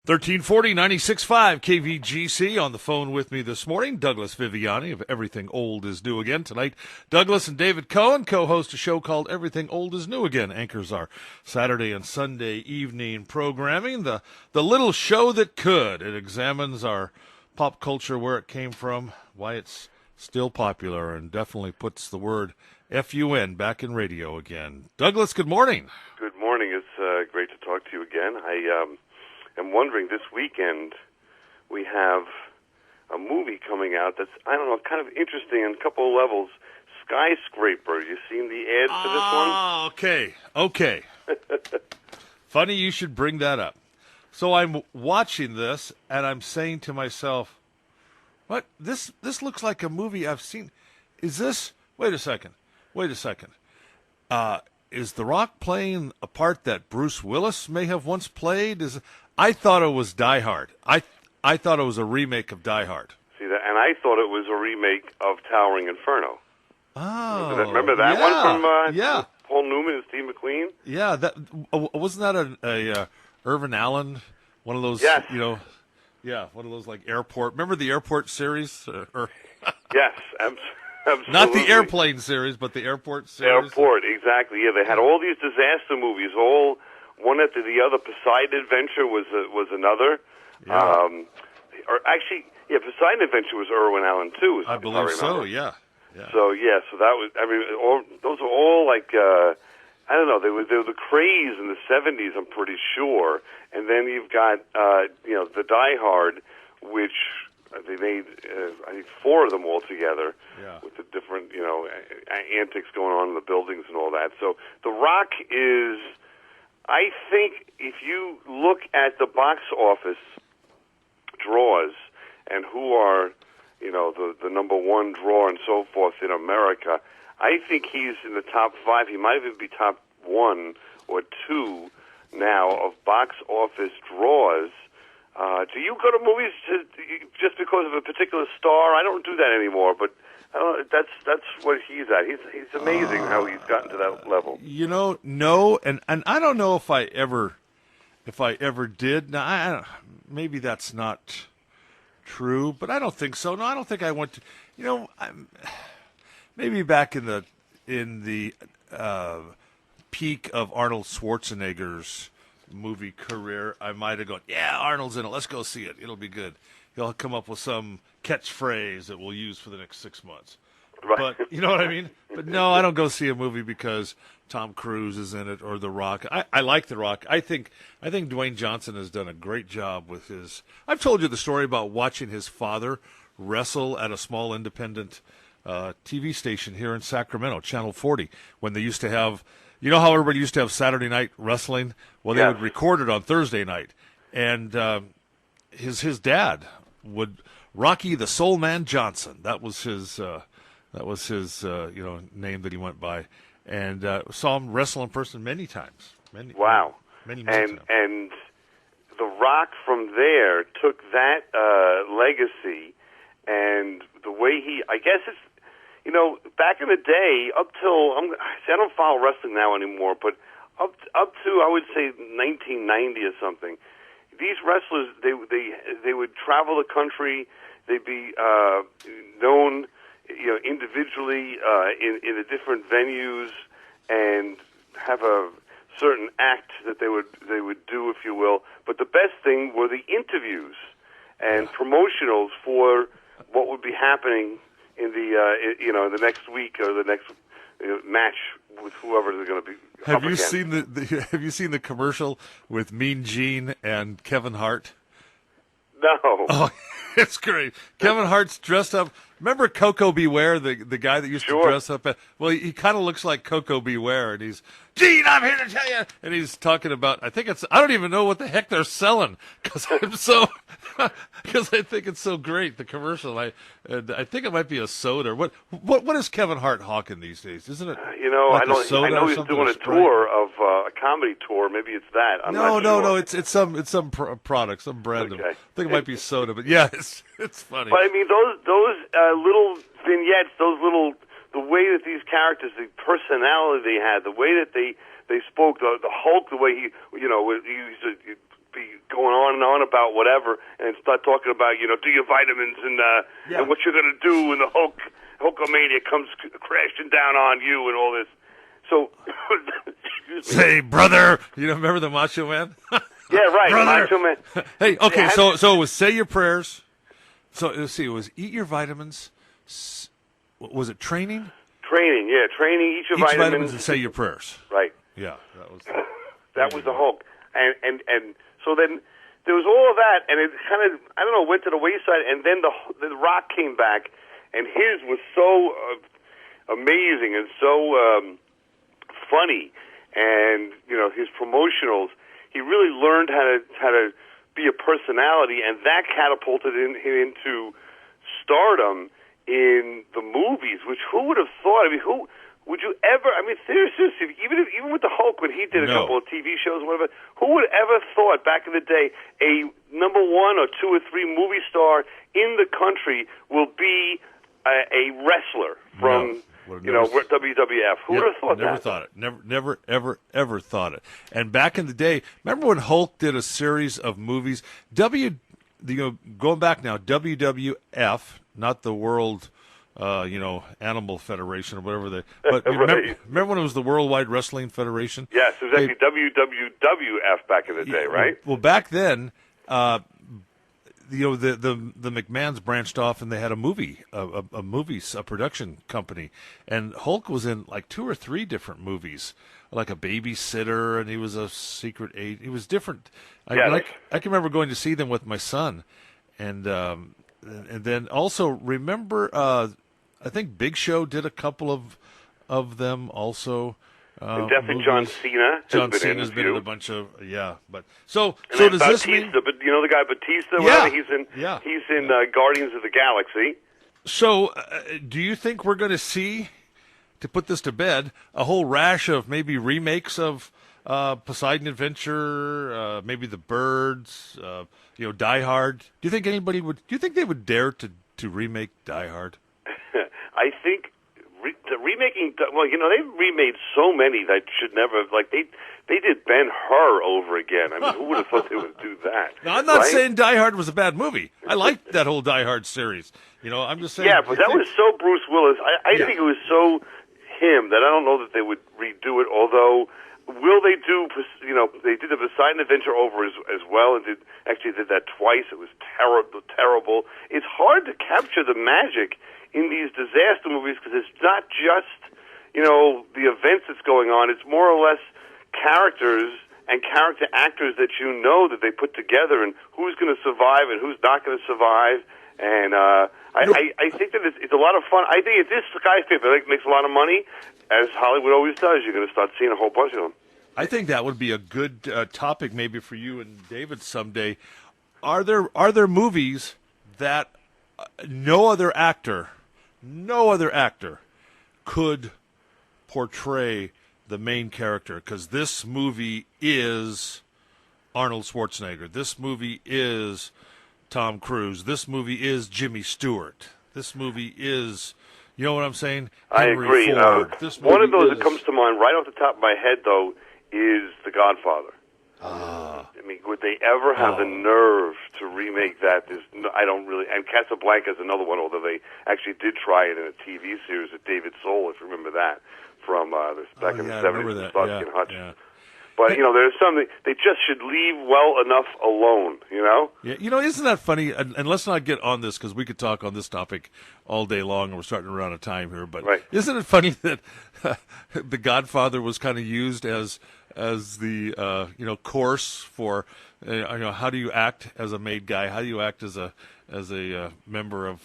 1340 96.5 KVGC. On the phone with me this morning, Douglas Viviani of Everything Old is New Again. Tonight, Douglas and David Cohen co-host a show called Everything Old is New Again. Anchors our Saturday and Sunday evening programming. The little show that could. It examines our pop culture, where it came from, why it's still popular, and definitely puts the word F-U-N back in radio again. Douglas, good morning. Good morning. It's great to talk to you again. I'm wondering, this weekend we have a movie coming out that's, I don't know, kind of interesting on a couple of levels. Skyscraper. You seen the ad for this one? Okay. Funny you should bring that up. So I'm watching this, and I'm saying to myself, what? This looks like a movie I've seen. Is this... Wait a second. Is The Rock playing a part that Bruce Willis may have once played? I thought it was Die Hard. I thought it was a remake of Die Hard. See that, and I thought it was a remake of Towering Inferno. Oh, remember that one from Paul Newman and Steve McQueen? Yeah, that wasn't that a Irvin Allen, one of those? Yes. One of those like airport. Remember the airport series? Yes, absolutely. Not the airplane series, but the airport series. Airport, exactly. Yeah, they had all these disaster movies, all one after the other. Poseidon Adventure was another. Yeah. Poseidon Adventure was Irwin Allen too. I believe so. Yeah. So that was. I mean, those were all like I don't know. They were the craze in the '70s. I'm pretty sure. And then you've got the Die Hard, which they made I think 4 of them all together. Yeah. With the different antics going on in the buildings and all that. So The Rock is. I think if you look at the box office draws and who are, the number one draw and so forth in America, I think he's in the top 5. He might even be top 1 or 2 now of box office draws. Do you go to movies just because of a particular star? I don't do that anymore, but that's what he's at. He's amazing how he's gotten to that level. No, and I don't know if I ever did. Now, maybe that's not true, but I don't think so. No, I don't think I went to. Maybe back in the peak of Arnold Schwarzenegger's movie career, I might have gone, yeah, Arnold's in it. Let's go see it. It'll be good. He'll come up with some catchphrase that we'll use for the next 6 months. Right. But you know what I mean? But no, I don't go see a movie because Tom Cruise is in it or The Rock. I like The Rock. I think Dwayne Johnson has done a great job with his. I've told you the story about watching his father wrestle at a small independent TV station here in Sacramento, Channel 40, when they used to have. You know how everybody used to have Saturday night wrestling? Well, they would record it on Thursday night, and his dad would Rocky the Soul Man Johnson. That was his name that he went by, and saw him wrestle in person many times. Many times. And The Rock from there took that legacy, and the way I guess it's. Back in the day, up till I don't follow wrestling now anymore, but up to I would say 1990 or something, these wrestlers they would travel the country. They'd be known, individually in the different venues, and have a certain act that they would do, if you will. But the best thing were the interviews and promotionals for what would be happening in the next week or the next match with whoever they're going to be. Have you seen the commercial with Mean Gene and Kevin Hart? No. Oh, it's great. Kevin Hart's dressed up. Remember Coco Beware, the guy that used to dress up? Well, he kind of looks like Coco Beware, and he's, Gene, I'm here to tell you. And he's talking about, I don't even know what the heck they're selling because I think it's so great, the commercial. I think it might be a soda. What is Kevin Hart hawking these days? Isn't it? Like I know he's doing a tour of a comedy tour. Maybe it's that. I'm not sure. No. It's some product, some brand. Okay. I think it might be soda, but yeah, it's funny. But I mean, those little vignettes, the way that these characters, the personality they had, the way that they spoke, the Hulk, the way he used to be going on about whatever, and start talking about, do your vitamins and what you're going to do when the Hulkamania comes crashing down on you and all this. So, say, brother, you don't remember the Macho Man? Yeah, right, brother. Macho Man. Hey, okay, so it was say your prayers. So let's see, it was eat your vitamins. Was it training? Training, yeah, training. Eat your vitamins and say your prayers. Right. Yeah, that was that was the Hulk, and so then there was all of that, and it kind of went to the wayside, and then the Rock came back, and his was so amazing and so funny, and his promotionals. He really learned how to be a personality, and that catapulted him into stardom in the movies. Which who would have thought? I mean, who would you ever? I mean, seriously, even with the Hulk when he did a couple of TV shows, whatever. Who would ever thought back in the day a number 1 or 2 or 3 movie star in the country will be a wrestler from? WWF. Who would have thought that? Never thought it. Never, ever thought it. And back in the day, remember when Hulk did a series of movies? Going back now, WWF, not the World, Animal Federation or whatever but right. remember when it was the Worldwide Wrestling Federation? Yes, it was actually WWF back in the day, right? Well, back then, the McMahons branched off and they had a a production company, and Hulk was in like 2 or 3 different movies, like a babysitter, and he was a secret agent. He was different. I can remember going to see them with my son, and then also remember, I think Big Show did a couple of them also. And definitely John Cena. John Cena's been in a bunch of but so does Batista, this mean? But the guy Batista, he's in Guardians of the Galaxy. So do you think we're going to see, to put this to bed, a whole rash of maybe remakes of Poseidon Adventure, maybe The Birds, Die Hard? Do you think anybody would? Do you think they would dare to remake Die Hard? I think. Remaking, they've remade so many that should never, they did Ben-Hur over again. I mean, who would have thought they would do that? Now, I'm not saying Die Hard was a bad movie. I liked that whole Die Hard series. I'm just saying. Yeah, but that was so Bruce Willis. I think it was so him that I don't know that they would redo it, although will they do, they did the Poseidon Adventure over as well, and did that twice. It was terrible. It's hard to capture the magic in these disaster movies because it's not just, the events that's going on. It's more or less characters and character actors that that they put together, and who's going to survive and who's not going to survive. And I think that it's a lot of fun. I think if this skyscraper makes a lot of money, as Hollywood always does, you're going to start seeing a whole bunch of them. I think that would be a good topic maybe for you and David someday. Are there movies that no other actor could portray the main character? Because this movie is Arnold Schwarzenegger. This movie is Tom Cruise. This movie is Jimmy Stewart. This movie is, you know what I'm saying? Henry I agree. Ford. One of those that comes to mind right off the top of my head, though, is The Godfather. I mean, would they ever have the nerve to remake that? I don't really. And Casablanca is another one, although they actually did try it in a TV series with David Soul, if you remember that, from back in the 70s with Starsky and Hutch. Yeah. But, there's something, they just should leave well enough alone, Yeah, isn't that funny? And let's not get on this because we could talk on this topic all day long and we're starting to run out of time here. But Isn't it funny that The Godfather was kind of used as the course for how do you act as a made guy? How do you act as a member of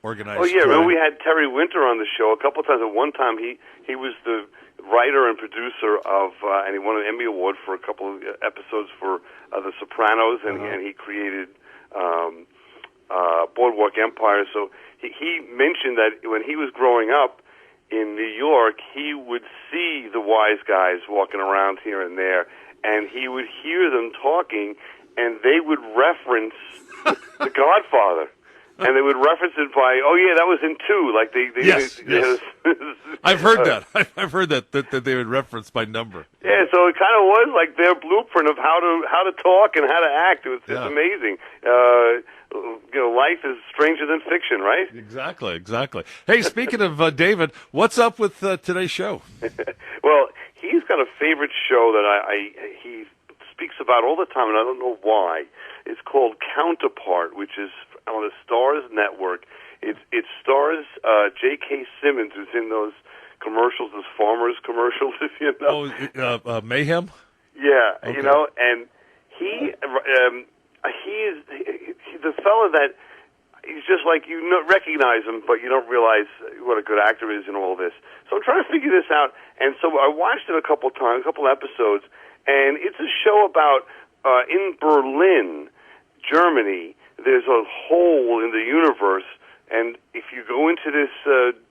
organized crime? Remember we had Terry Winter on the show a couple of times. At one time, he was the writer and producer of, and he won an Emmy Award for a couple of episodes for The Sopranos, and he created Boardwalk Empire. So he mentioned that when he was growing up in New York, he would see the wise guys walking around here and there, and he would hear them talking, and they would reference The Godfather. and they would reference it by, oh yeah, that was in 2. Like Yes. I've heard that. I've heard that they would reference by number. Yeah, so it kind of was like their blueprint of how to talk and how to act. It's amazing. Life is stranger than fiction, right? Exactly. Hey, speaking of David, what's up with today's show? Well, he's got a favorite show that he speaks about all the time, and I don't know why. It's called Counterpart, which is on the Starz Network. It stars J.K. Simmons, who's in those commercials, those farmers commercials, if you know. Oh, Mayhem? Yeah, okay. And he's the fella that he's just like, recognize him, but you don't realize what a good actor is in all this. So I'm trying to figure this out, and so I watched it a couple episodes, and it's a show about in Berlin, Germany. There's a hole in the universe, and if you go into this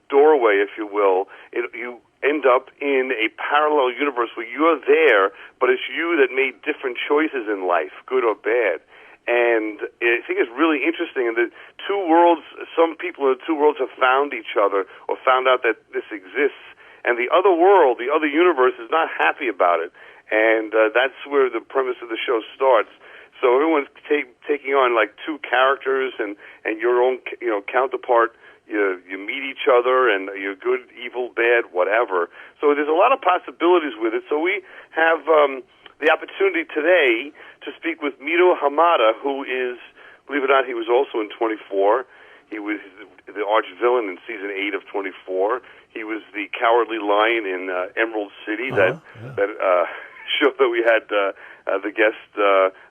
doorway, if you will, you end up in a parallel universe where you're there, but it's you that made different choices in life, good or bad. And I think it's really interesting. And the two worlds, some people in the two worlds have found each other or found out that this exists. And the other world, the other universe, is not happy about it. And that's where the premise of the show starts. So everyone's taking on like two characters and your own counterpart. You meet each other, and you're good, evil, bad, whatever. So there's a lot of possibilities with it. So we have the opportunity today to speak with Mito Hamada, who is, believe it or not, he was also in 24. He was the arch villain in season 8 of 24. He was the Cowardly Lion in Emerald City, that show that we had the guest,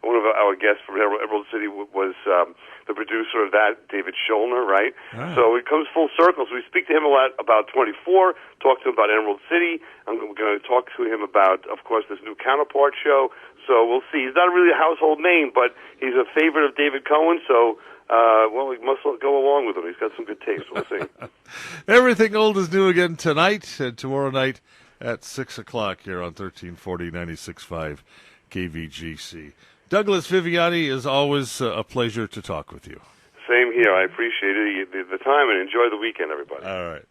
one of our guests from Emerald City was the producer of that, David Schulner, right? Ah. So it comes full circle. So we speak to him a lot about 24, talk to him about Emerald City. We're going to talk to him about, of course, this new Counterpart show. So we'll see. He's not really a household name, but he's a favorite of David Cohen, so we must go along with him. He's got some good taste. We'll see. Everything Old is New again tonight and tomorrow night at 6 o'clock here on 1340 96.5 KVGC. Douglas Viviani, is always a pleasure to talk with you. Same here. I appreciate it, the time, and enjoy the weekend, everybody. All right.